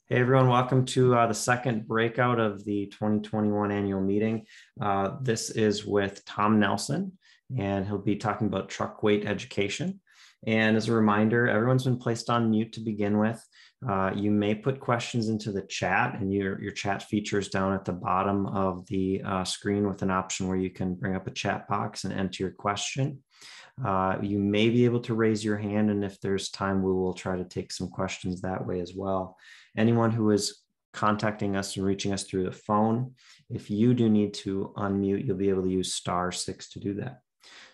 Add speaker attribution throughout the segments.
Speaker 1: Hey everyone, welcome to the second breakout of the 2021 annual meeting. This is with Tom Nelson, and he'll be talking about truck weight education. And as a reminder, everyone's been placed on mute to begin with. You may put questions into the chat, and your chat features down at the bottom of the screen with an option where you can bring up a chat box and enter your question. You may be able to raise your hand, and if there's time, we will try to take some questions that way as well. Anyone who is contacting us and reaching us through the phone, if you do need to unmute, you'll be able to use *6 to do that.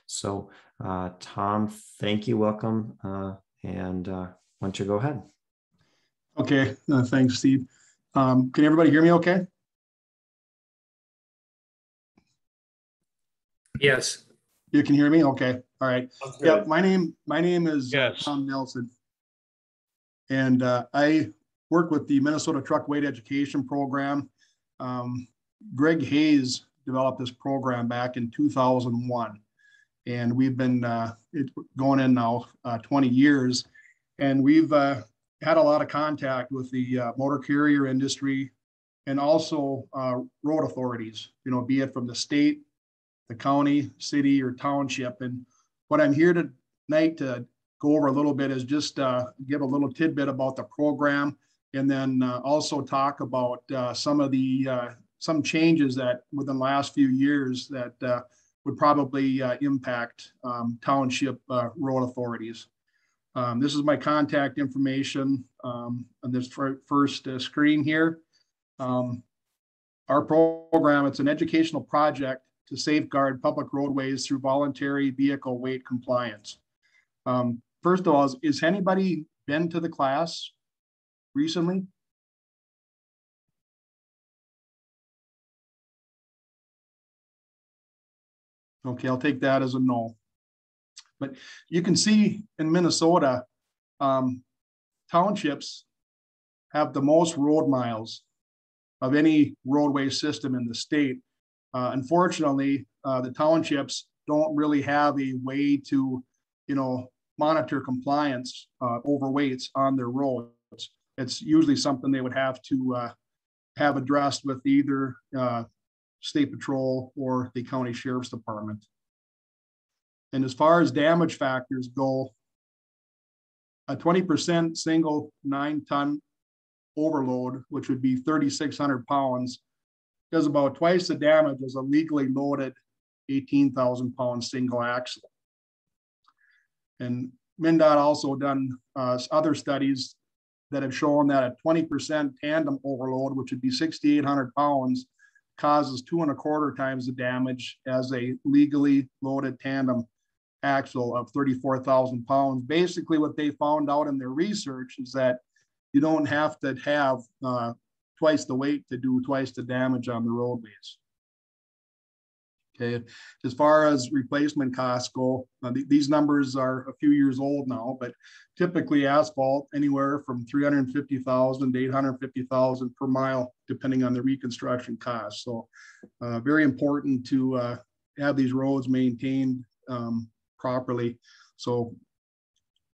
Speaker 1: So Tom, thank you, welcome, and why don't you go ahead?
Speaker 2: Okay, thanks, Steve. Can everybody hear me okay?
Speaker 3: Yes.
Speaker 2: You can hear me? Okay, all right. Yeah, my name is Tom Nelson, and I work with the Minnesota Truck Weight Education Program. Greg Hayes developed this program back in 2001, and we've been going in now 20 years, and we've had a lot of contact with the motor carrier industry and also road authorities, be it from the state, the county, city, or township. And what I'm here tonight to go over a little bit is just give a little tidbit about the program, and then also talk about some changes that within the last few years that would probably impact township road authorities. This is my contact information on this first screen here. Our program, it's an educational project to safeguard public roadways through voluntary vehicle weight compliance. First of all, has anybody been to the class recently? Okay, I'll take that as a no. But you can see in Minnesota, townships have the most road miles of any roadway system in the state. Unfortunately, the townships don't really have a way to, monitor compliance over weights on their roads. It's usually something they would have to have addressed with either State Patrol or the County Sheriff's Department. And as far as damage factors go, a 20% single 9-ton overload, which would be 3,600 pounds, does about twice the damage as a legally loaded 18,000 pound single axle. And MnDOT also done other studies that have shown that a 20% tandem overload, which would be 6,800 pounds, causes 2.25 times the damage as a legally loaded tandem axle of 34,000 pounds. Basically, what they found out in their research is that you don't have to have twice the weight to do twice the damage on the roadways. Okay, as far as replacement costs go, these numbers are a few years old now, but typically asphalt anywhere from 350,000 to 850,000 per mile, depending on the reconstruction cost. So very important to have these roads maintained properly. So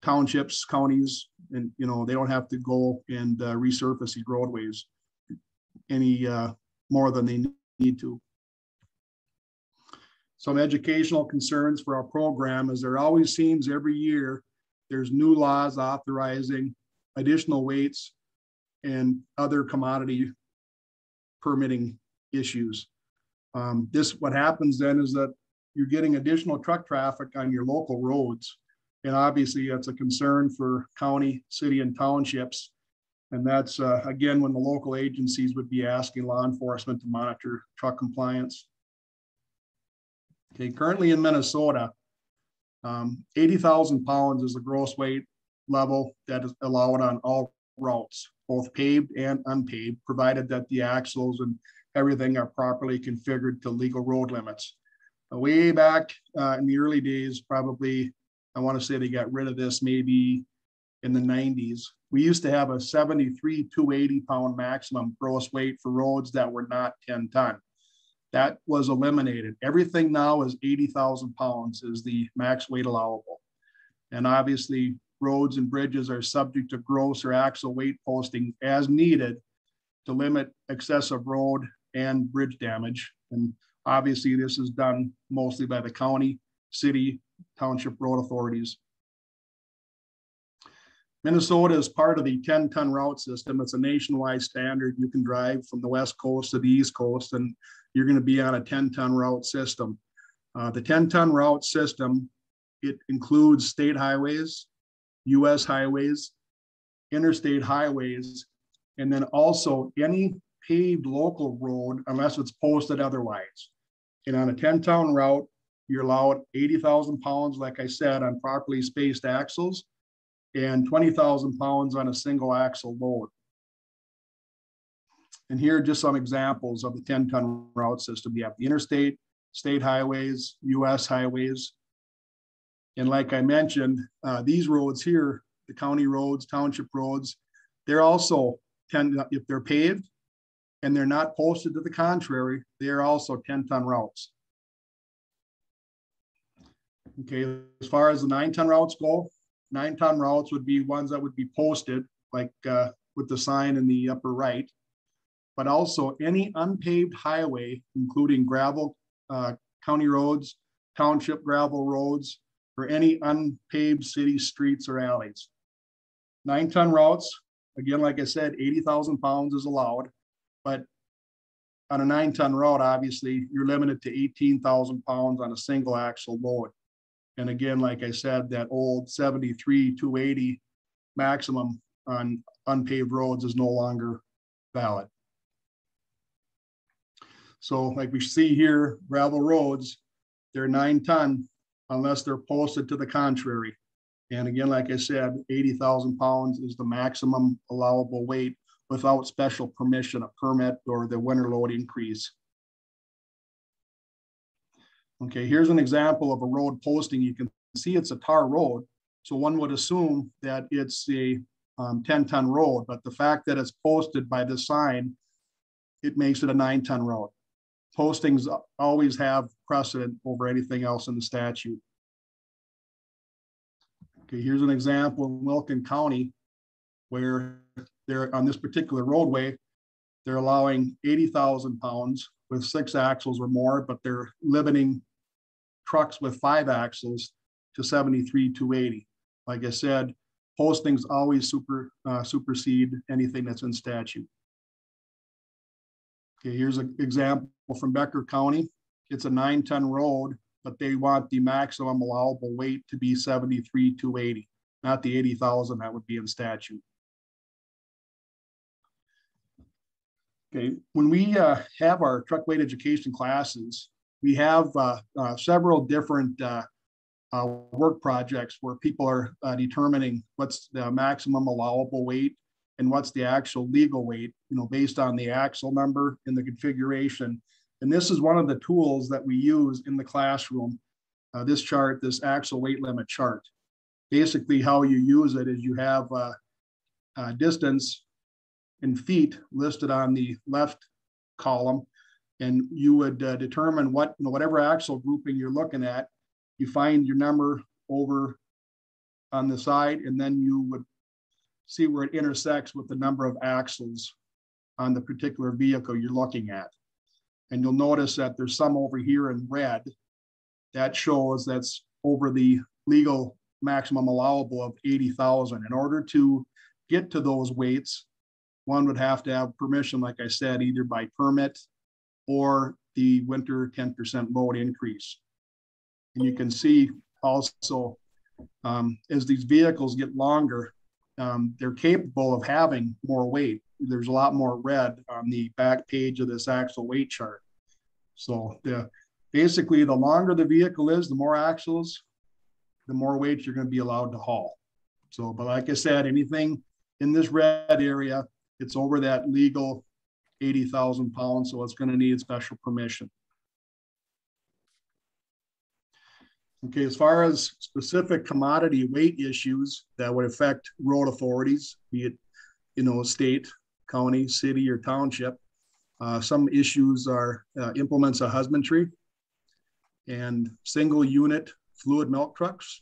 Speaker 2: townships, counties, and they don't have to go and resurface these roadways any more than they need to. Some educational concerns for our program is there always seems every year there's new laws authorizing additional weights and other commodity permitting issues. What happens then is that you're getting additional truck traffic on your local roads. And obviously that's a concern for county, city, and townships. And that's, again, when the local agencies would be asking law enforcement to monitor truck compliance. Okay, currently in Minnesota, 80,000 pounds is the gross weight level that is allowed on all routes, both paved and unpaved, provided that the axles and everything are properly configured to legal road limits. Way back in the early days, probably, I want to say they got rid of this maybe in the 90s. We used to have a 73 280 pound maximum gross weight for roads that were not 10 ton. That was eliminated. Everything now is 80,000 pounds is the max weight allowable. And obviously roads and bridges are subject to gross or axle weight posting as needed to limit excessive road and bridge damage. And obviously this is done mostly by the county, city, township road authorities. Minnesota is part of the 10-ton route system. It's a nationwide standard. You can drive from the West Coast to the East Coast and you're going to be on a 10-ton route system. The 10-ton route system, it includes state highways, US highways, interstate highways, and then also any paved local road unless it's posted otherwise. And on a 10-ton route, you're allowed 80,000 pounds, like I said, on properly spaced axles and 20,000 pounds on a single axle load. And here are just some examples of the 10-ton route system. You have the interstate, state highways, US highways. And like I mentioned, these roads here, the county roads, township roads, they're also if they're paved and they're not posted to the contrary, they're also 10-ton routes. Okay, as far as the 9-ton routes go, 9-ton routes would be ones that would be posted, like with the sign in the upper right, but also any unpaved highway, including gravel, county roads, township gravel roads, or any unpaved city streets or alleys. 9-ton routes, again, like I said, 80,000 pounds is allowed, but on a 9-ton route, obviously, you're limited to 18,000 pounds on a single axle load. And again, like I said, that old 73-280 maximum on unpaved roads is no longer valid. So like we see here, gravel roads, they're 9-ton unless they're posted to the contrary. And again, like I said, 80,000 pounds is the maximum allowable weight without special permission, a permit, or the winter load increase. Okay, here's an example of a road posting. You can see it's a tar road. So one would assume that it's a 10-ton road, but the fact that it's posted by this sign, it makes it a 9-ton road. Postings always have precedent over anything else in the statute. Okay, here's an example in Wilkin County where they're on this particular roadway, they're allowing 80,000 pounds with 6 axles or more, but they're limiting trucks with 5 axles to 73-280. Like I said, postings always supersede anything that's in statute. Okay, here's an example from Becker County. It's a 9-ton road, but they want the maximum allowable weight to be 73-280, not the 80,000 that would be in statute. Okay, when we have our truck weight education classes, we have several different work projects where people are determining what's the maximum allowable weight and what's the actual legal weight, based on the axle number and the configuration. And this is one of the tools that we use in the classroom. This chart, this axle weight limit chart. Basically, how you use it is you have distance in feet listed on the left column, and you would determine what, whatever axle grouping you're looking at, you find your number over on the side, and then you would see where it intersects with the number of axles on the particular vehicle you're looking at. And you'll notice that there's some over here in red that shows that's over the legal maximum allowable of 80,000. In order to get to those weights, one would have to have permission, like I said, either by permit or the winter 10% load increase. And you can see also, as these vehicles get longer, they're capable of having more weight. There's a lot more red on the back page of this axle weight chart. So basically, the longer the vehicle is, the more axles, the more weight you're going to be allowed to haul. So, but like I said, anything in this red area, it's over that legal 80,000 pounds, so it's going to need special permission. Okay, as far as specific commodity weight issues that would affect road authorities, be it, state, county, city, or township, some issues are implements of husbandry and single unit fluid milk trucks.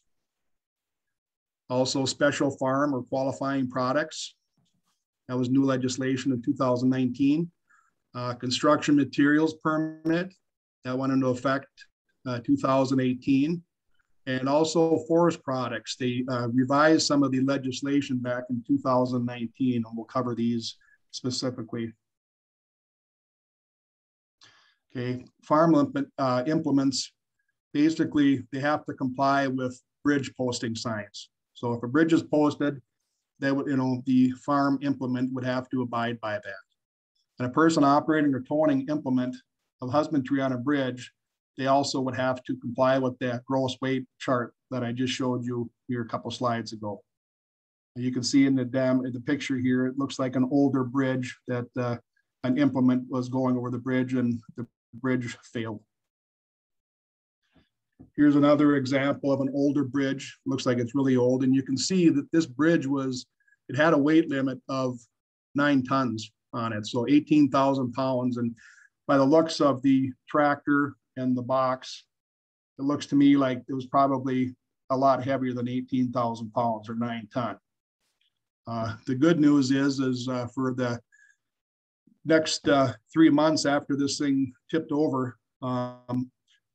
Speaker 2: Also special farm or qualifying products. That was new legislation in 2019. Construction materials permit, that went into effect 2018. And also forest products. They revised some of the legislation back in 2019, and we'll cover these specifically. Okay, farm implements, basically they have to comply with bridge posting signs. So if a bridge is posted, they would, the farm implement would have to abide by that. And a person operating or towing implement of husbandry on a bridge, they also would have to comply with that gross weight chart that I just showed you here a couple slides ago. You can see in the picture here, it looks like an older bridge that an implement was going over the bridge and the bridge failed. Here's another example of an older bridge. Looks like it's really old. And you can see that this bridge it had a weight limit of 9 tons on it. So 18,000 pounds. And by the looks of the tractor and the box, it looks to me like it was probably a lot heavier than 18,000 pounds or 9 ton. The good news is for the next 3 months after this thing tipped over,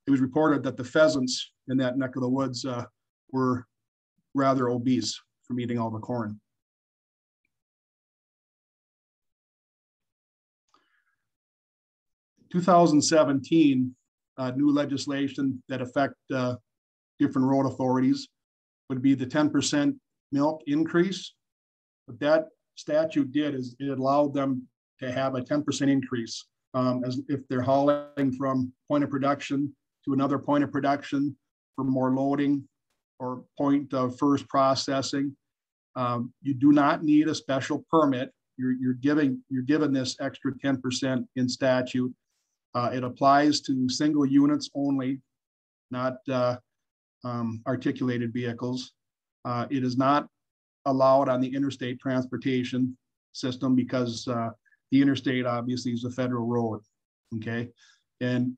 Speaker 2: it was reported that the pheasants in that neck of the woods were rather obese from eating all the corn. In 2017, new legislation that affect different road authorities would be the 10% milk increase. What that statute did is it allowed them to have a 10% increase as if they're hauling from point of production to another point of production for more loading or point of first processing. You do not need a special permit. You're given this extra 10% in statute. It applies to single units only, not articulated vehicles. It is not allowed on the interstate transportation system because the interstate obviously is a federal road, okay? And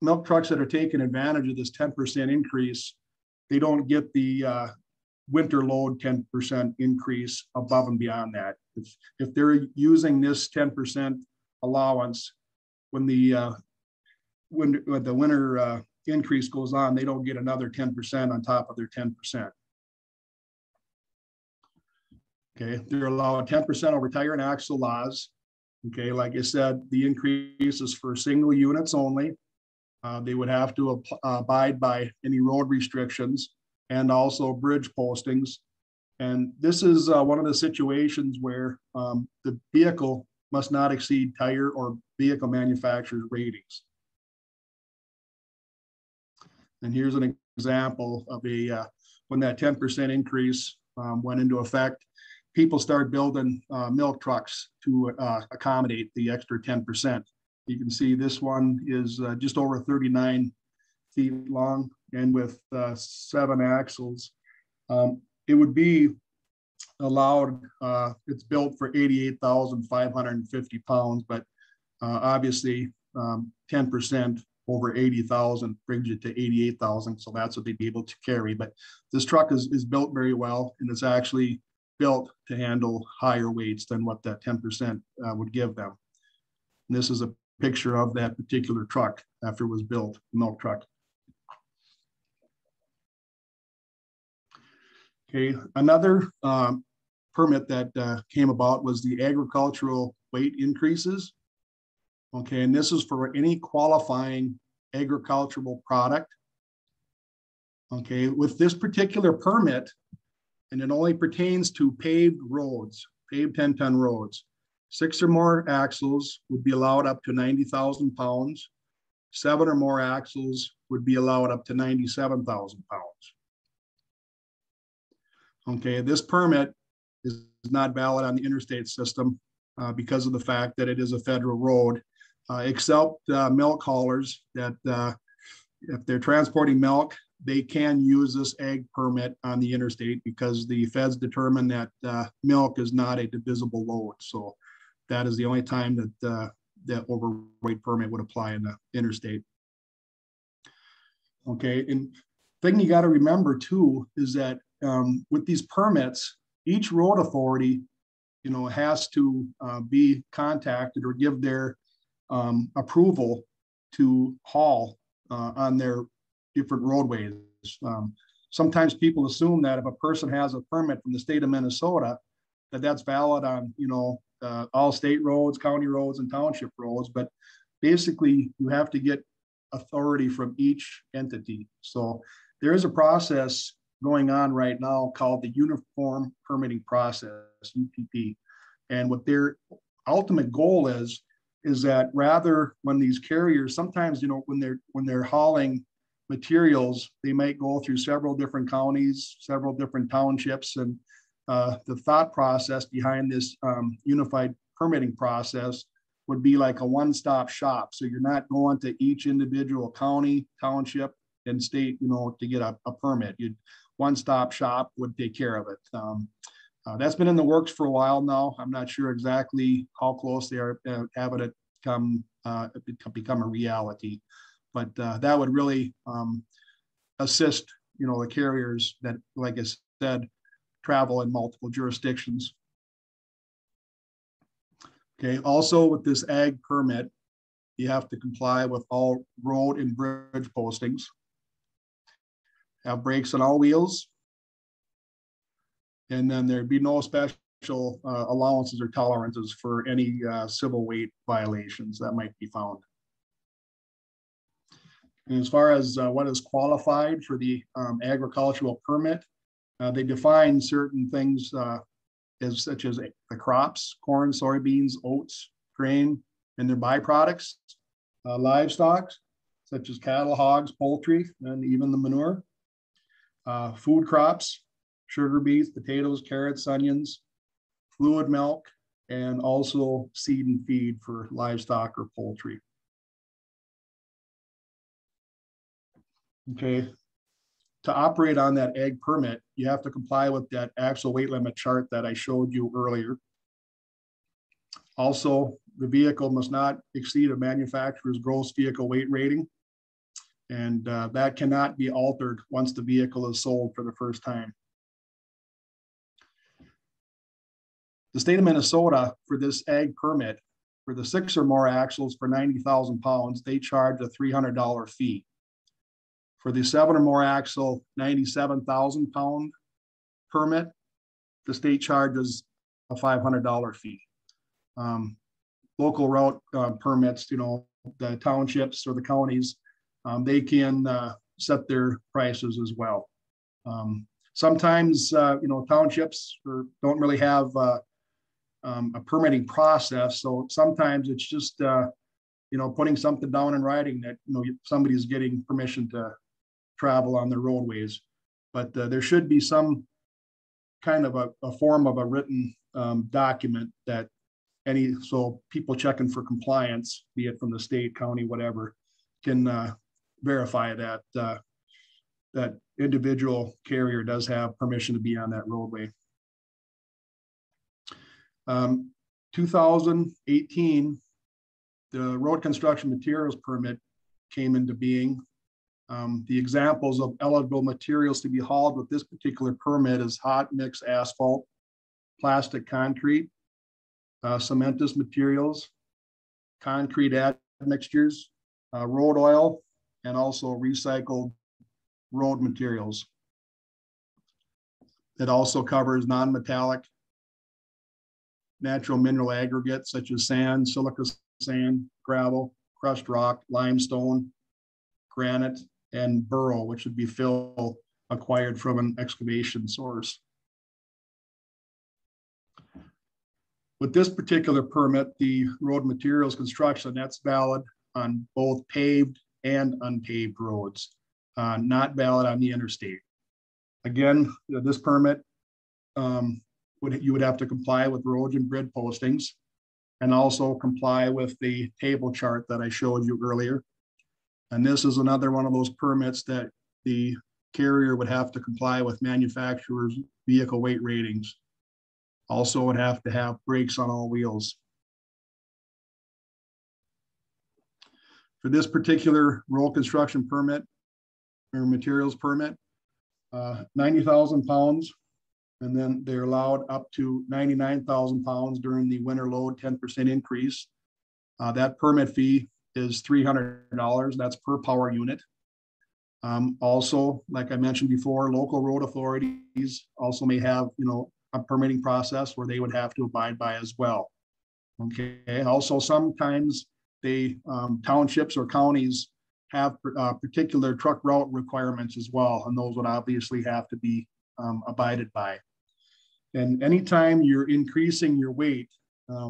Speaker 2: milk trucks that are taking advantage of this 10% increase, they don't get the winter load 10% increase above and beyond that. If they're using this 10% allowance, when the winter increase goes on, they don't get another 10% on top of their 10%. Okay, they're allowed 10% over tire and axle laws. Okay, like I said, the increase is for single units only. They would have to abide by any road restrictions and also bridge postings. And this is one of the situations where the vehicle must not exceed tire or vehicle manufacturer's ratings. And here's an example of when that 10% increase went into effect. People started building milk trucks to accommodate the extra 10%. You can see this one is just over 39 feet long and with 7 axles. It would be allowed, it's built for 88,550 pounds, but obviously 10% over 80,000 brings you to 88,000. So that's what they'd be able to carry. But this truck is built very well, and it's actually built to handle higher weights than what that 10% would give them. And this is a picture of that particular truck after it was built, the milk truck. Okay, another permit that came about was the agricultural weight increases. Okay, and this is for any qualifying agricultural product. Okay, with this particular permit, and it only pertains to paved roads, paved 10-ton roads. 6 or more axles would be allowed up to 90,000 pounds. 7 or more axles would be allowed up to 97,000 pounds. Okay, this permit is not valid on the interstate system because of the fact that it is a federal road, except milk haulers that if they're transporting milk, they can use this ag permit on the interstate because the feds determine that milk is not a divisible load. So that is the only time that that overweight permit would apply in the interstate. Okay, and thing you got to remember too is that with these permits, each road authority, has to be contacted or give their approval to haul on their different roadways. Sometimes people assume that if a person has a permit from the state of Minnesota, that's valid on, all state roads, county roads, and township roads. But basically, you have to get authority from each entity. So there is a process going on right now called the Uniform Permitting Process, UPP. And what their ultimate goal is that rather when these carriers, sometimes, when they're hauling materials, they might go through several different counties, several different townships. And the thought process behind this unified permitting process would be like a one-stop shop. So you're not going to each individual county, township, and state, to get a permit. One-stop shop would take care of it. That's been in the works for a while now. I'm not sure exactly how close they are having it become a reality, but that would really assist, the carriers that, like I said, travel in multiple jurisdictions. Okay. Also, with this ag permit, you have to comply with all road and bridge postings, have brakes on all wheels, and then there'd be no special allowances or tolerances for any civil weight violations that might be found. And as far as what is qualified for the agricultural permit, they define certain things such as the crops, corn, soybeans, oats, grain, and their byproducts, livestock, such as cattle, hogs, poultry, and even the manure, food crops, sugar beets, potatoes, carrots, onions, fluid milk, and also seed and feed for livestock or poultry. Okay. To operate on that ag permit, you have to comply with that axle weight limit chart that I showed you earlier. Also, the vehicle must not exceed a manufacturer's gross vehicle weight rating, and that cannot be altered once the vehicle is sold for the first time. The state of Minnesota, for this ag permit, for the 6 or more axles for 90,000 pounds, they charge a $300 fee. For the 7 or more axle 97,000 pound permit, the state charges a $500 fee. Local route permits, the townships or the counties, they can set their prices as well. Sometimes, townships don't really have a permitting process. So sometimes it's just, putting something down in writing that, somebody's getting permission to travel on their roadways. But there should be some kind of a form of a written document that so people checking for compliance, be it from the state, county, whatever, can verify that that individual carrier does have permission to be on that roadway. 2018, the road construction materials permit came into being. The examples of eligible materials to be hauled with this particular permit is hot mix asphalt, plastic concrete, cementous materials, concrete admixtures, road oil, and also recycled road materials. It also covers non-metallic natural mineral aggregates such as sand, silica sand, gravel, crushed rock, limestone, granite, and burrow, which would be fill acquired from an excavation source. With this particular permit, the road materials construction, that's valid on both paved and unpaved roads, not valid on the interstate. Again, this permit, you would have to comply with road and grid postings and also comply with the table chart that I showed you earlier. And this is another one of those permits that the carrier would have to comply with manufacturer's vehicle weight ratings. Also would have to have brakes on all wheels. For this particular road construction permit, or materials permit, 90,000 pounds. And then they're allowed up to 99,000 pounds during the winter load 10% increase. That permit fee is $300. That's per power unit. Also, like I mentioned before, local road authorities also may have, a permitting process where they would have to abide by as well. Okay. Also, sometimes they townships or counties have particular truck route requirements as well, and those would obviously have to be abided by. And anytime you're increasing your weight,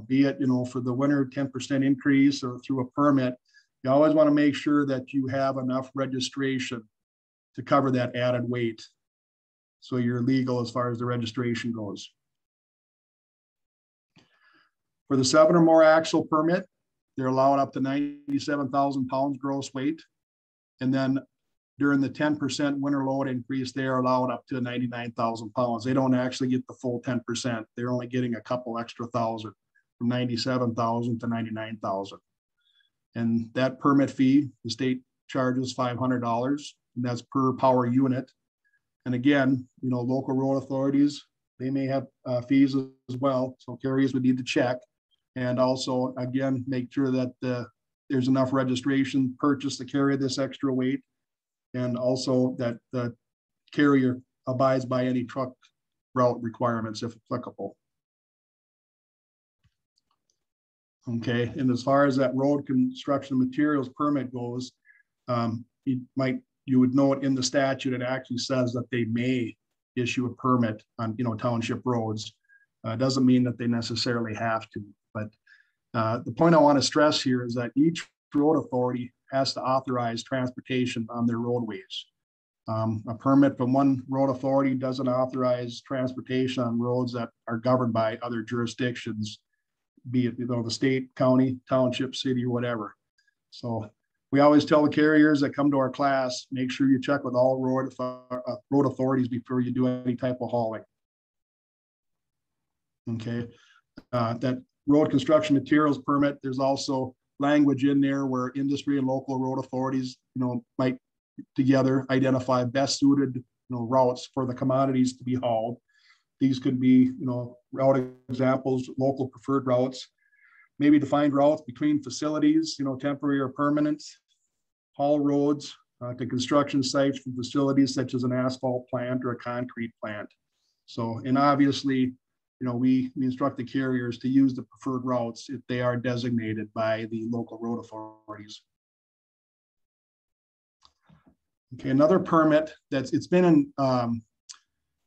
Speaker 2: be it for the winter 10% increase or through a permit, you always want to make sure that you have enough registration to cover that added weight, so you're legal as far as the registration goes. For the 7 or more axle permit, they're allowed up to 97,000 pounds gross weight. And then during the 10% winter load increase, they are allowed up to 99,000 pounds. They don't actually get the full 10%. They're only getting a couple extra thousand, from 97,000 to 99,000. And that permit fee, the state charges $500, and that's per power unit. And again, local road authorities, they may have fees as well. So carriers would need to check. And also, again, make sure that there's enough registration purchased to carry this extra weight. And also that the carrier abides by any truck route requirements if applicable. Okay, and as far as that road construction materials permit goes, you would note in the statute, it actually says that they may issue a permit on township roads. Doesn't mean that they necessarily have to, but the point I want to stress here is that each road authority has to authorize transportation on their roadways. A permit from one road authority doesn't authorize transportation on roads that are governed by other jurisdictions, be it the state, county, township, city, or whatever. So we always tell the carriers that come to our class, make sure you check with all road authorities before you do any type of hauling. Okay, that road construction materials permit, there's also language in there where industry and local road authorities, might together identify best suited, routes for the commodities to be hauled. These could be, route examples, local preferred routes, maybe defined routes between facilities, temporary or permanent, haul roads to construction sites from facilities such as an asphalt plant or a concrete plant. So, and obviously, we instruct the carriers to use the preferred routes if they are designated by the local road authorities. Okay, another permit it's been in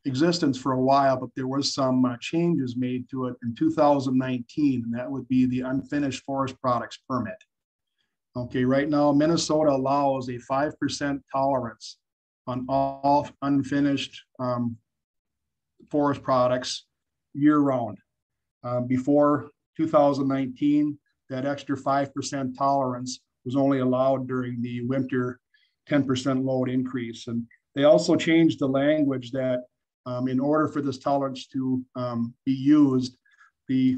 Speaker 2: existence for a while, but there was some changes made to it in 2019, and that would be the Unfinished Forest Products permit. Okay, right now Minnesota allows a 5% tolerance on all unfinished forest products year-round. Before 2019, that extra 5% tolerance was only allowed during the winter 10% load increase. And they also changed the language that in order for this tolerance to be used, the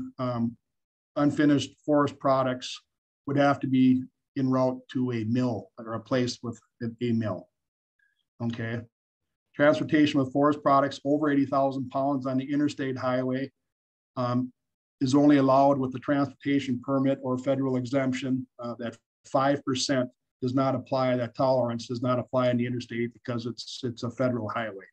Speaker 2: unfinished forest products would have to be en route to a mill or a place with a mill. Okay. Transportation with forest products over 80,000 pounds on the interstate highway is only allowed with the transportation permit or federal exemption. That 5% does not apply, that tolerance does not apply in the interstate because it's a federal highway.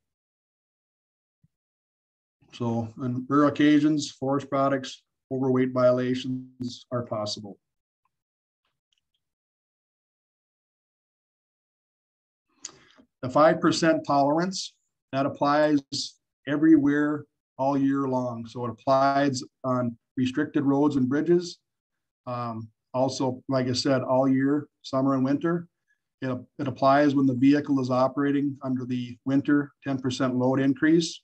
Speaker 2: So on rare occasions, forest products overweight violations are possible. The 5% tolerance, that applies everywhere all year long. So it applies on restricted roads and bridges. Also, like I said, all year, summer and winter. It applies when the vehicle is operating under the winter 10% load increase.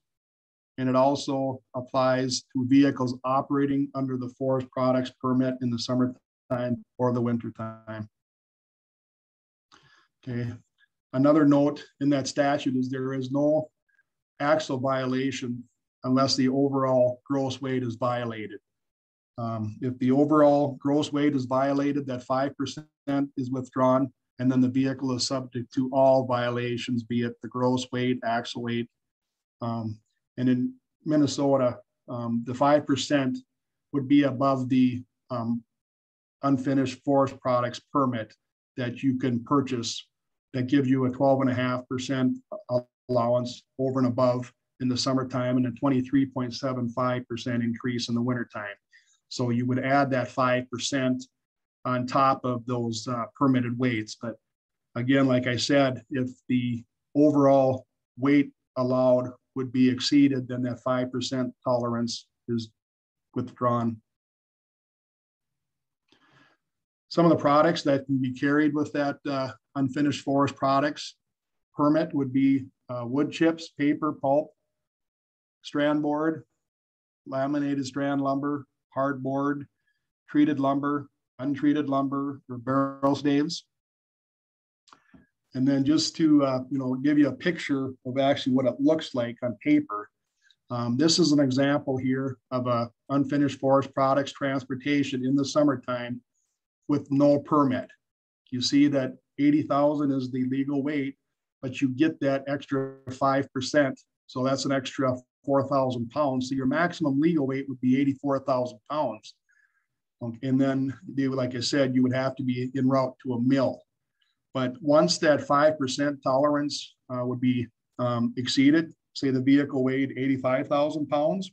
Speaker 2: And it also applies to vehicles operating under the forest products permit in the summertime or the winter time. Okay. Another note in that statute is there is no axle violation unless the overall gross weight is violated. If the overall gross weight is violated, that 5% is withdrawn. And then the vehicle is subject to all violations, be it the gross weight, axle weight. And in Minnesota, the 5% would be above the unfinished forest products permit that you can purchase that give you a 12.5% allowance over and above in the summertime and a 23.75% increase in the wintertime. So you would add that 5% on top of those permitted weights. But again, like I said, if the overall weight allowed would be exceeded, then that 5% tolerance is withdrawn. Some of the products that can be carried with that unfinished forest products permit would be wood chips, paper, pulp, strand board, laminated strand lumber, hardboard, treated lumber, untreated lumber, or barrel staves. And then just to give you a picture of actually what it looks like on paper, this is an example here of a unfinished forest products transportation in the summertime with no permit. You see that 80,000 is the legal weight, but you get that extra 5%. So that's an extra 4,000 pounds. So your maximum legal weight would be 84,000 pounds. And then they would, like I said, you would have to be en route to a mill. But once that 5% tolerance would be exceeded, say the vehicle weighed 85,000 pounds,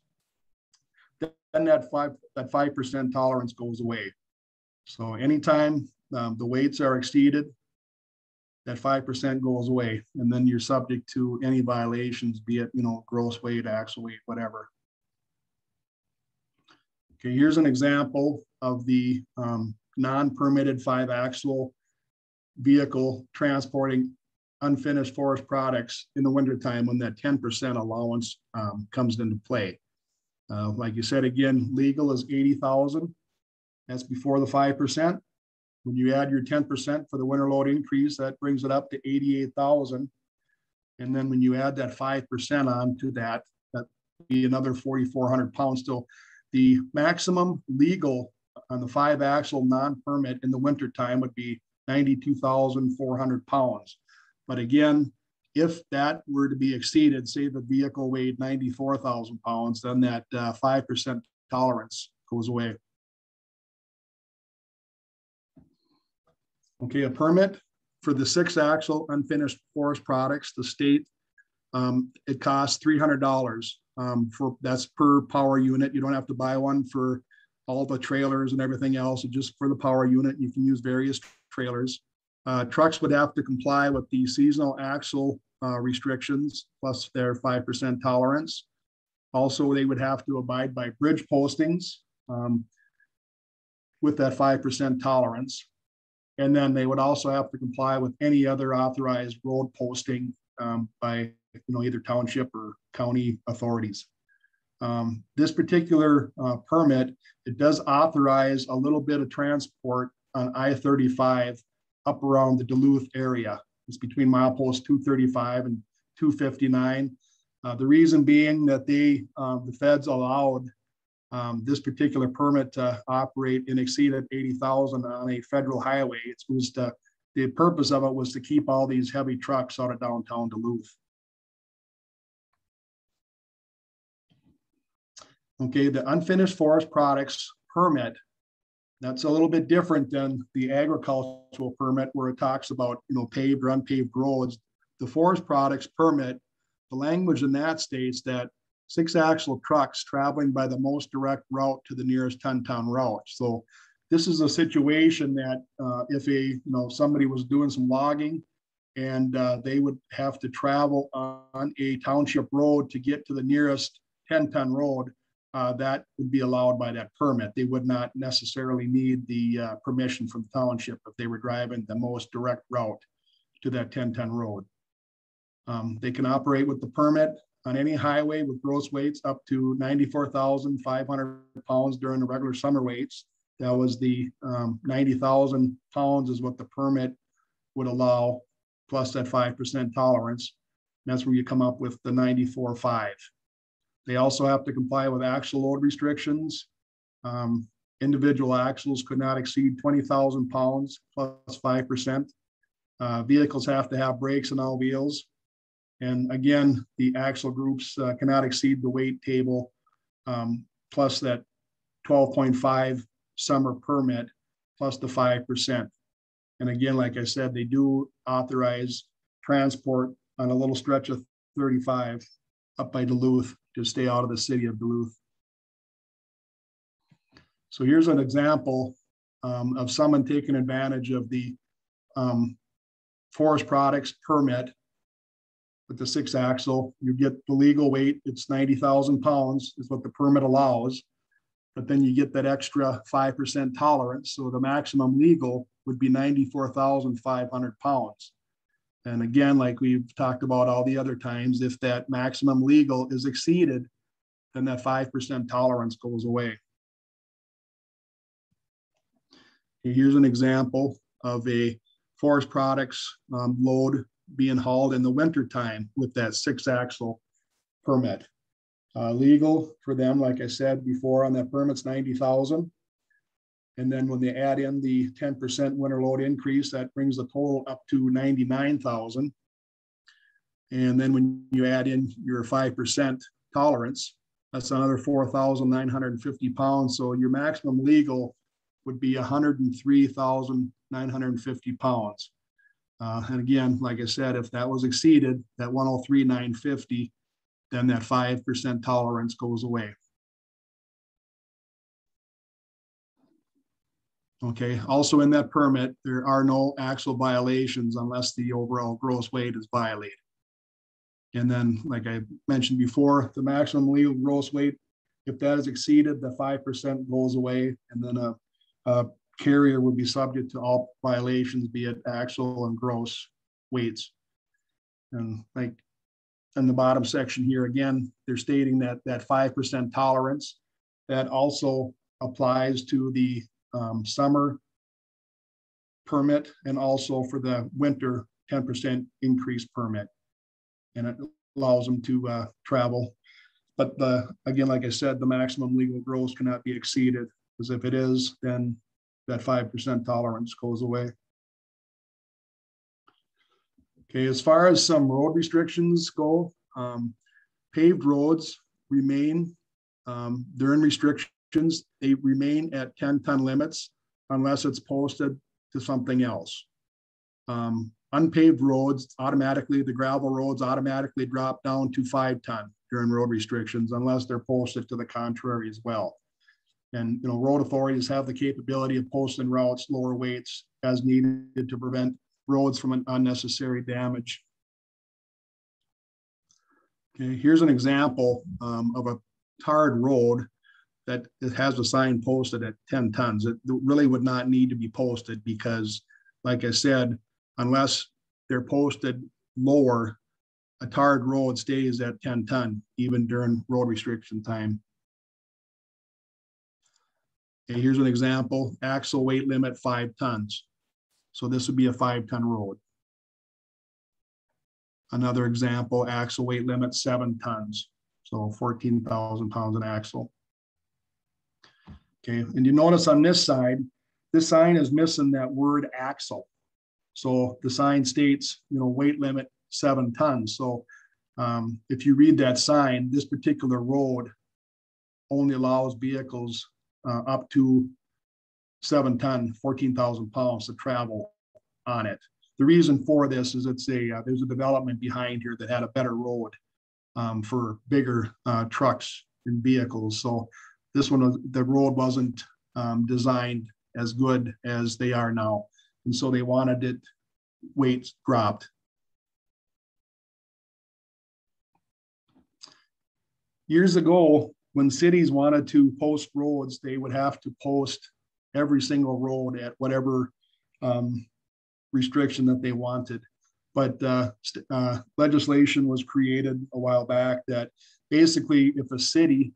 Speaker 2: then that 5% tolerance goes away. So anytime the weights are exceeded, that 5% goes away, and then you're subject to any violations, be it gross weight, axle weight, whatever. Okay, here's an example of the non-permitted 5-axle vehicle transporting unfinished forest products in the wintertime when that 10% allowance comes into play. Like you said, again, legal is 80,000. That's before the 5%. When you add your 10% for the winter load increase, that brings it up to 88,000. And then when you add that 5% onto that, that'd be another 4,400 pounds. Still, the maximum legal on the 5-axle non-permit in the wintertime would be 92,400 pounds. But again, if that were to be exceeded, say the vehicle weighed 94,000 pounds, then that 5% tolerance goes away. Okay, a permit for the 6-axle unfinished forest products, the state, it costs $300 that's per power unit. You don't have to buy one for all the trailers and everything else. It's just for the power unit. You can use various trailers. Trucks would have to comply with the seasonal axle restrictions plus their 5% tolerance. Also, they would have to abide by bridge postings with that 5% tolerance. And then they would also have to comply with any other authorized road posting by either township or county authorities. This particular permit, it does authorize a little bit of transport on I-35 up around the Duluth area. It's between milepost 235 and 259. The reason being that the feds allowed this particular permit to operate and exceeded 80,000 on a federal highway. The purpose of it was to keep all these heavy trucks out of downtown Duluth. Okay, the unfinished forest products permit, that's a little bit different than the agricultural permit where it talks about paved or unpaved roads. The forest products permit, the language in that states that 6-axle trucks traveling by the most direct route to the nearest 10-ton route. So this is a situation that if somebody was doing some logging and they would have to travel on a township road to get to the nearest 10-ton road, that would be allowed by that permit. They would not necessarily need the permission from the township if they were driving the most direct route to that 10-ton road. They can operate with the permit on any highway with gross weights up to 94,500 pounds during the regular summer weights. That was the 90,000 pounds is what the permit would allow, plus that 5% tolerance. And that's where you come up with the 94.5. They also have to comply with axle load restrictions. Individual axles could not exceed 20,000 pounds plus 5%. Vehicles have to have brakes on all wheels. And again, the axle groups cannot exceed the weight table, plus that 12.5 summer permit, plus the 5%. And again, like I said, they do authorize transport on a little stretch of 35 up by Duluth to stay out of the city of Duluth. So here's an example of someone taking advantage of the forest products permit with the 6-axle. You get the legal weight, it's 90,000 pounds is what the permit allows, but then you get that extra 5% tolerance. So the maximum legal would be 94,500 pounds. And again, like we've talked about all the other times, if that maximum legal is exceeded, then that 5% tolerance goes away. Here's an example of a forest products load being hauled in the winter time with that 6-axle permit. Legal for them, like I said before, on that permit's 90,000. And then when they add in the 10% winter load increase, that brings the total up to 99,000. And then when you add in your 5% tolerance, that's another 4,950 pounds. So your maximum legal would be 103,950 pounds. And again, like I said, if that was exceeded, that 103,950, then that 5% tolerance goes away. Okay, also in that permit, there are no axle violations unless the overall gross weight is violated. And then, like I mentioned before, the maximum legal gross weight, if that is exceeded, the 5% goes away, and then a carrier would be subject to all violations, be it axle and gross weights. And like in the bottom section here, again, they're stating that that 5% tolerance, that also applies to the summer permit and also for the winter 10% increase permit. And it allows them to travel. But again, like I said, the maximum legal gross cannot be exceeded, because if it is, then that 5% tolerance goes away. Okay, as far as some road restrictions go, paved roads remain, they're in restrictions. They remain at 10-ton limits unless it's posted to something else. Unpaved roads, automatically, the gravel roads automatically drop down to 5-ton during road restrictions unless they're posted to the contrary as well. And road authorities have the capability of posting routes lower weights as needed to prevent roads from an unnecessary damage. Okay, here's an example of a tarred road that it has a sign posted at 10 tons. It really would not need to be posted because, like I said, unless they're posted lower, a tarred road stays at 10 ton, even during road restriction time. Okay, here's an example, axle weight limit 5 tons. So this would be a 5-ton road. Another example, axle weight limit 7 tons. So 14,000 pounds an axle. Okay, and you notice on this side, this sign is missing that word axle. So the sign states, weight limit 7 tons. So if you read that sign, this particular road only allows vehicles up to 7 ton, 14,000 pounds to travel on it. The reason for this is there's a development behind here that had a better road for bigger trucks and vehicles. So this one, the road wasn't designed as good as they are now. And so they wanted it weights dropped. Years ago, when cities wanted to post roads, they would have to post every single road at whatever restriction that they wanted. But legislation was created a while back that basically if a city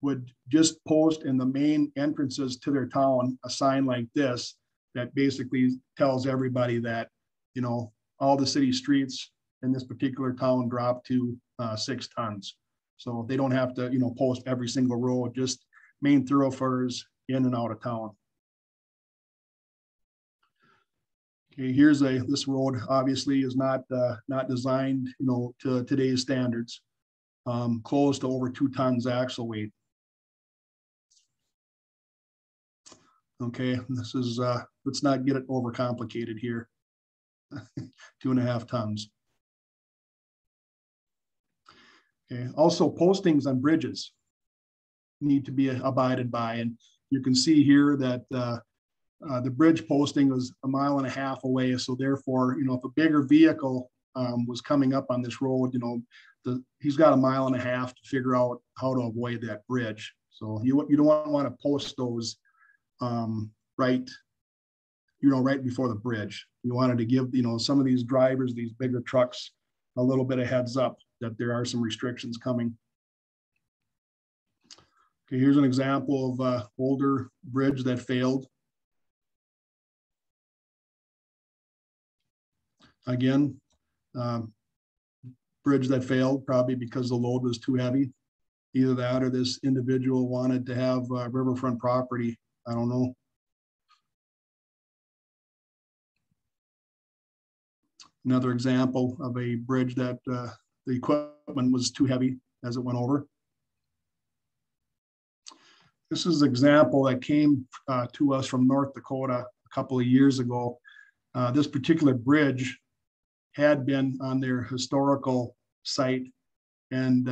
Speaker 2: would just post in the main entrances to their town a sign like this, that basically tells everybody that, all the city streets in this particular town drop to 6 tons. So they don't have to, post every single road, just main thoroughfares in and out of town. Okay, here's this road obviously is not designed, to today's standards. Close to over 2 tons axle weight. Okay, this is, let's not get it overcomplicated here. 2.5 tons. Okay, also postings on bridges need to be abided by. And you can see here that the bridge posting was 1.5 miles away. So therefore, if a bigger vehicle was coming up on this road, he's got 1.5 miles to figure out how to avoid that bridge. So you don't want to post those right before the bridge. You wanted to give, some of these drivers, these bigger trucks, a little bit of heads up that there are some restrictions coming. Okay, here's an example of an older bridge that failed. Again, bridge that failed probably because the load was too heavy. Either that or this individual wanted to have riverfront property. I don't know. Another example of a bridge that the equipment was too heavy as it went over. This is an example that came to us from North Dakota a couple of years ago. This particular bridge had been on their historical site and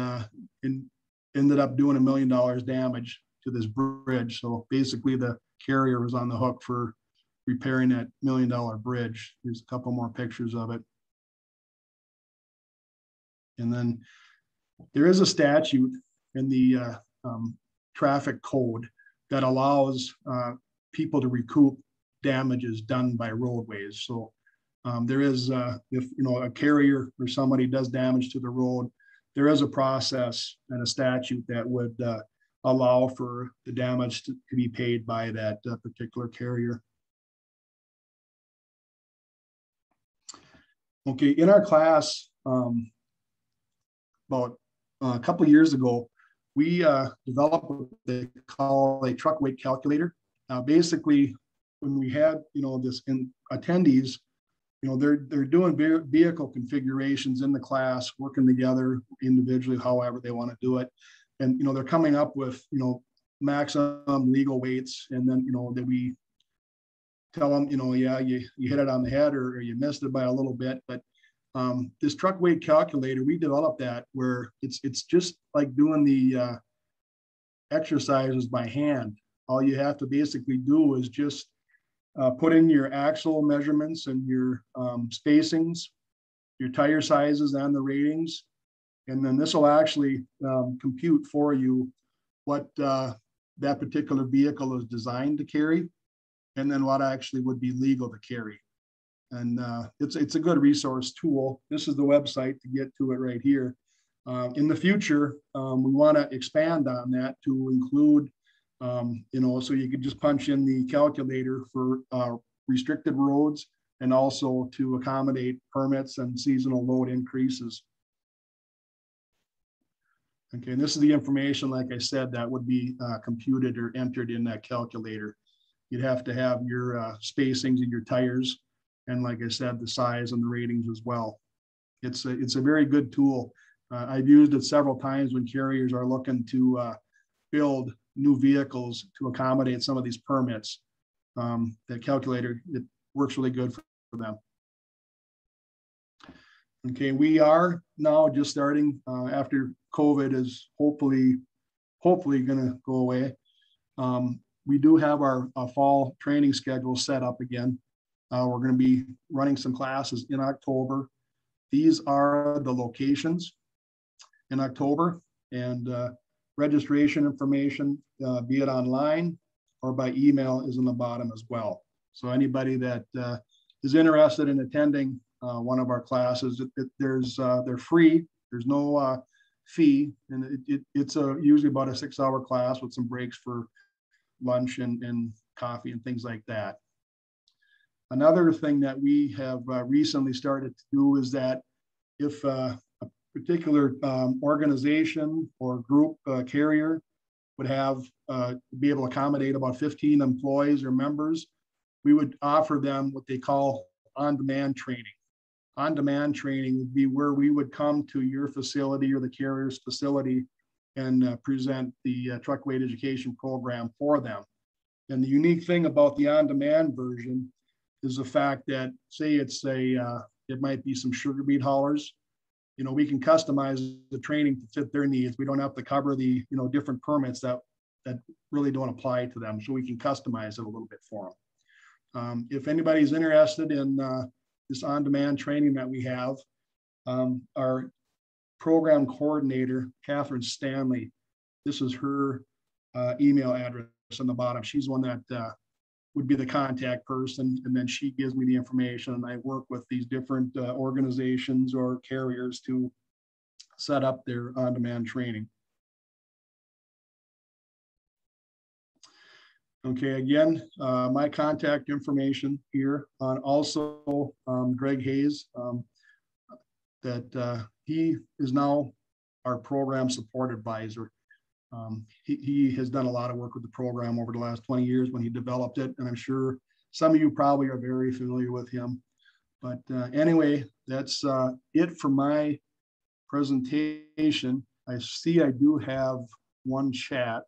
Speaker 2: ended up doing $1 million damage to this bridge. So basically the carrier was on the hook for repairing that $1 million bridge. Here's a couple more pictures of it. And then there is a statute in the traffic code that allows people to recoup damages done by roadways. So there is, if a carrier or somebody does damage to the road, there is a process and a statute that would allow for the damage to be paid by that particular carrier. Okay, in our class, about a couple of years ago, we developed what they call a truck weight calculator. Basically, when we had this in attendees, they're doing vehicle configurations in the class, working together individually, however they want to do it, and they're coming up with maximum legal weights, and then that we tell them yeah, you hit it on the head or you missed it by a little bit, but this truck weight calculator, we developed that where it's just like doing the exercises by hand. All you have to basically do is just put in your axle measurements and your spacings, your tire sizes and the ratings, and then this will actually compute for you what that particular vehicle is designed to carry, and then what actually would be legal to carry. And it's a good resource tool. This is the website to get to it right here. In the future, we want to expand on that to include, so you could just punch in the calculator for restricted roads and also to accommodate permits and seasonal load increases. Okay, and this is the information, like I said, that would be computed or entered in that calculator. You'd have to have your spacings and your tires, and like I said, the size and the ratings as well. It's a very good tool. I've used it several times when carriers are looking to build new vehicles to accommodate some of these permits. That calculator, it works really good for them. Okay, we are now just starting after COVID is hopefully going to go away. We do have our fall training schedule set up again. We're going to be running some classes in October. These are the locations in October, and registration information, be it online or by email, is on the bottom as well. So anybody that is interested in attending one of our classes, they're free. There's no fee, and it's usually about a 6-hour class with some breaks for lunch and coffee and things like that. Another thing that we have recently started to do is that if a particular organization or group carrier would have be able to accommodate about 15 employees or members, we would offer them what they call on-demand training. On-demand training would be where we would come to your facility or the carrier's facility and present the truck weight education program for them. And the unique thing about the on-demand version is the fact that, say it's it might be some sugar beet haulers, we can customize the training to fit their needs. We don't have to cover the, different permits that really don't apply to them. So we can customize it a little bit for them. If anybody's interested in this on-demand training that we have, our program coordinator, Catherine Stanley, this is her email address on the bottom. She's one that would be the contact person, and then she gives me the information, and I work with these different organizations or carriers to set up their on-demand training. Okay, again, my contact information here on also Greg Hayes, that he is now our program support advisor. He has done a lot of work with the program over the last 20 years when he developed it, and I'm sure some of you probably are very familiar with him. But anyway, that's it for my presentation. I see I do have one chat.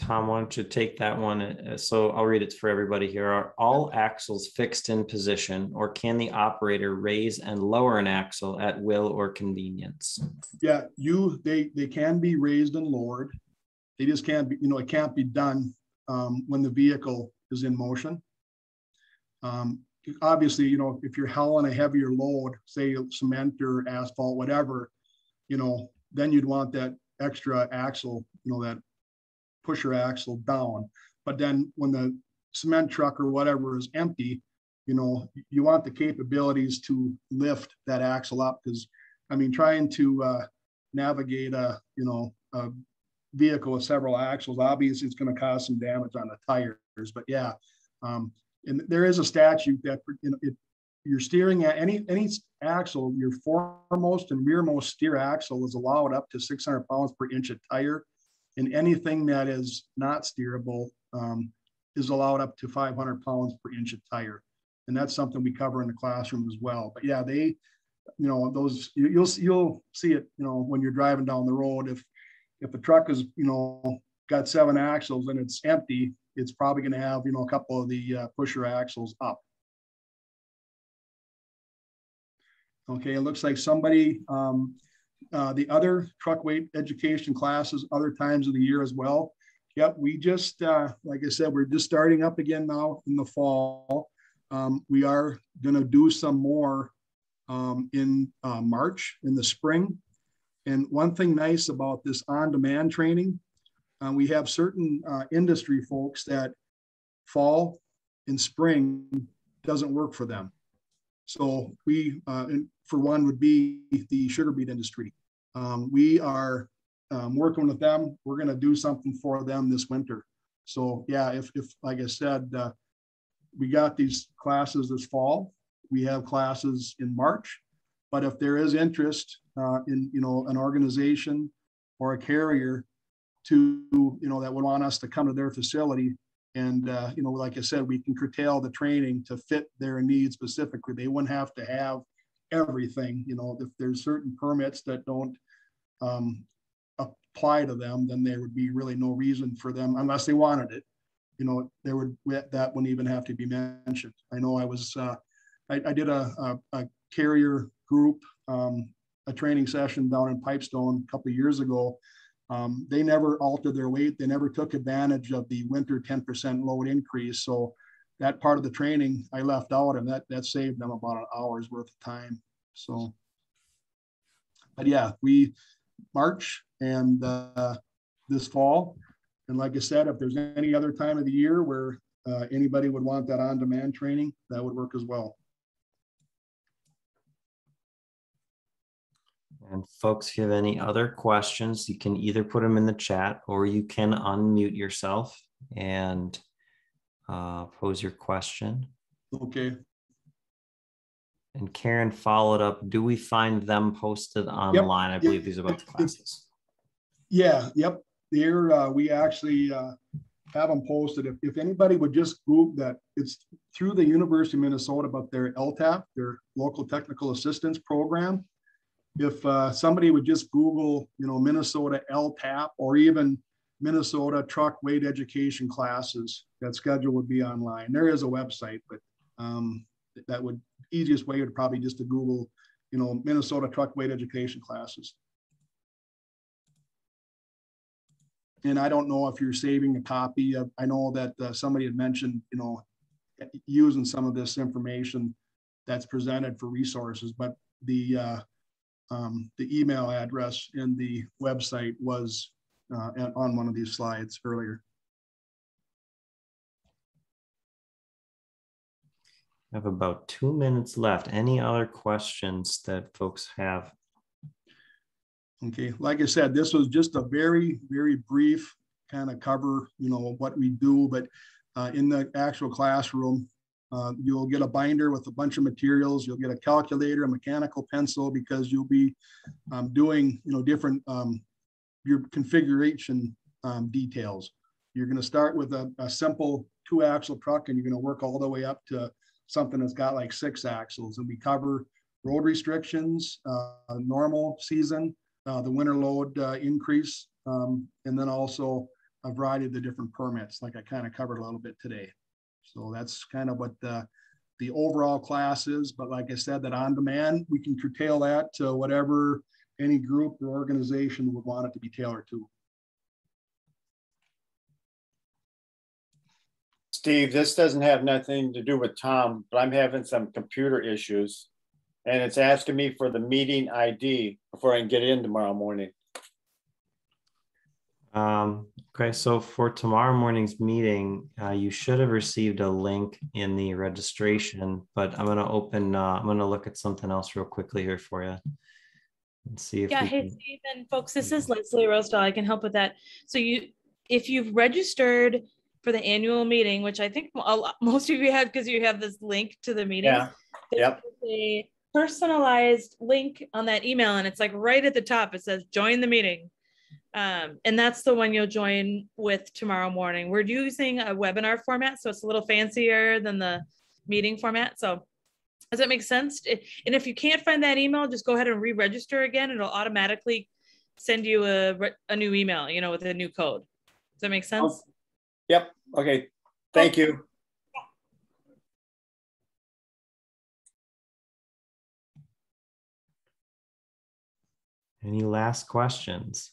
Speaker 1: Tom, why don't you take that one? So I'll read it for everybody here. Are all axles fixed in position, or can the operator raise and lower an axle at will or convenience?
Speaker 2: Yeah, they can be raised and lowered. They just can't be, it can't be done when the vehicle is in motion. Obviously, if you're hauling a heavier load, say cement or asphalt, whatever, then you'd want that extra axle, that pusher axle down. But then when the cement truck or whatever is empty, you want the capabilities to lift that axle up, because trying to navigate a vehicle with several axles, obviously it's going to cause some damage on the tires. But yeah, and there is a statute that if you're steering at any axle, your foremost and rearmost steer axle is allowed up to 600 pounds per inch of tire. And anything that is not steerable is allowed up to 500 pounds per inch of tire. And that's something we cover in the classroom as well. But yeah, those, you'll see it, when you're driving down the road. If a truck is, got 7 axles and it's empty, it's probably going to have, a couple of the pusher axles up. Okay, it looks like somebody, the other truck weight education classes, other times of the year as well. Yep, we just, like I said, we're just starting up again now in the fall. We are going to do some more in March, in the spring. And one thing nice about this on-demand training, we have certain industry folks that fall and spring doesn't work for them. So we, for one, would be the sugar beet industry. We are working with them. We're going to do something for them this winter. So yeah, if like I said, we got these classes this fall. We have classes in March. But if there is interest in an organization or a carrier to that would want us to come to their facility, and like I said, we can curtail the training to fit their needs specifically. They wouldn't have to have everything. If there's certain permits that don't apply to them, then there would be really no reason for them, unless they wanted it. That wouldn't even have to be mentioned. I know I did a carrier group, a training session down in Pipestone a couple of years ago. They never altered their weight. They never took advantage of the winter 10% load increase. So that part of the training I left out, and that saved them about an hour's worth of time. So, but yeah, we March and this fall. And like I said, if there's any other time of the year where anybody would want that on-demand training, that would work as well.
Speaker 1: And folks, if you have any other questions, you can either put them in the chat or you can unmute yourself and pose your question.
Speaker 2: Okay.
Speaker 1: And Karen followed up. Do we find them posted online? Yep. I believe these are about the classes.
Speaker 2: Yeah. Yep. There, we actually have them posted. If anybody would just Google that, it's through the University of Minnesota, but their LTAP, their local technical assistance program. If somebody would just Google, Minnesota LTAP, or even Minnesota truck weight education classes, that schedule would be online. There is a website, but that would, easiest way would probably just to Google, Minnesota truck weight education classes. And I don't know if you're saving a copy of, I know that somebody had mentioned, using some of this information that's presented for resources, but the email address in the website was on one of these slides earlier.
Speaker 1: I have about 2 minutes left. Any other questions that folks have?
Speaker 2: Okay, like I said, this was just a very, very brief kind of cover, what we do, but in the actual classroom, you'll get a binder with a bunch of materials. You'll get a calculator, a mechanical pencil, because you'll be doing, different your configuration details. You're going to start with a simple 2-axle truck, and you're going to work all the way up to something that's got like 6 axles. And we cover road restrictions, normal season, the winter load increase, and then also a variety of the different permits, like I kind of covered a little bit today. So that's kind of what the overall class is. But like I said, that on demand, we can curtail that to whatever any group or organization would want it to be tailored to.
Speaker 3: Steve, this doesn't have nothing to do with Tom, but I'm having some computer issues, and it's asking me for the meeting ID before I can get in tomorrow morning.
Speaker 1: Okay, so for tomorrow morning's meeting, you should have received a link in the registration, but I'm going to look at something else real quickly here for you and see if
Speaker 4: hey Steve and folks, this is Leslie Rosedal. I can help with that. So if you've registered for the annual meeting, which I think most of you have, because you have this link to the meeting.
Speaker 3: Yeah. Yep.
Speaker 4: A personalized link on that email, and it's like right at the top. It says join the meeting. And that's the one you'll join with tomorrow morning. We're using a webinar format, so it's a little fancier than the meeting format. So does that make sense? And if you can't find that email, just go ahead and re-register again. It'll automatically send you a new email, with a new code. Does that make sense?
Speaker 3: Oh, yep. Okay. Thank you.
Speaker 1: Any last questions?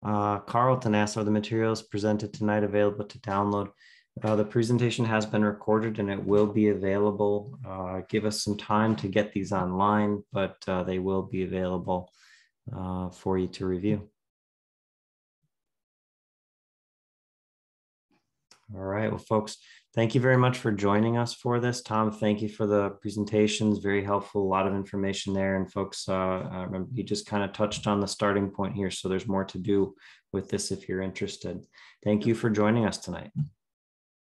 Speaker 1: Carlton asked, are the materials presented tonight available to download? The presentation has been recorded and it will be available. Give us some time to get these online, but they will be available for you to review. All right, well, folks, thank you very much for joining us for this. Tom, thank you for the presentations. Very helpful, a lot of information there. And folks, remember, you just kind of touched on the starting point here. So there's more to do with this if you're interested. Thank you for joining us tonight.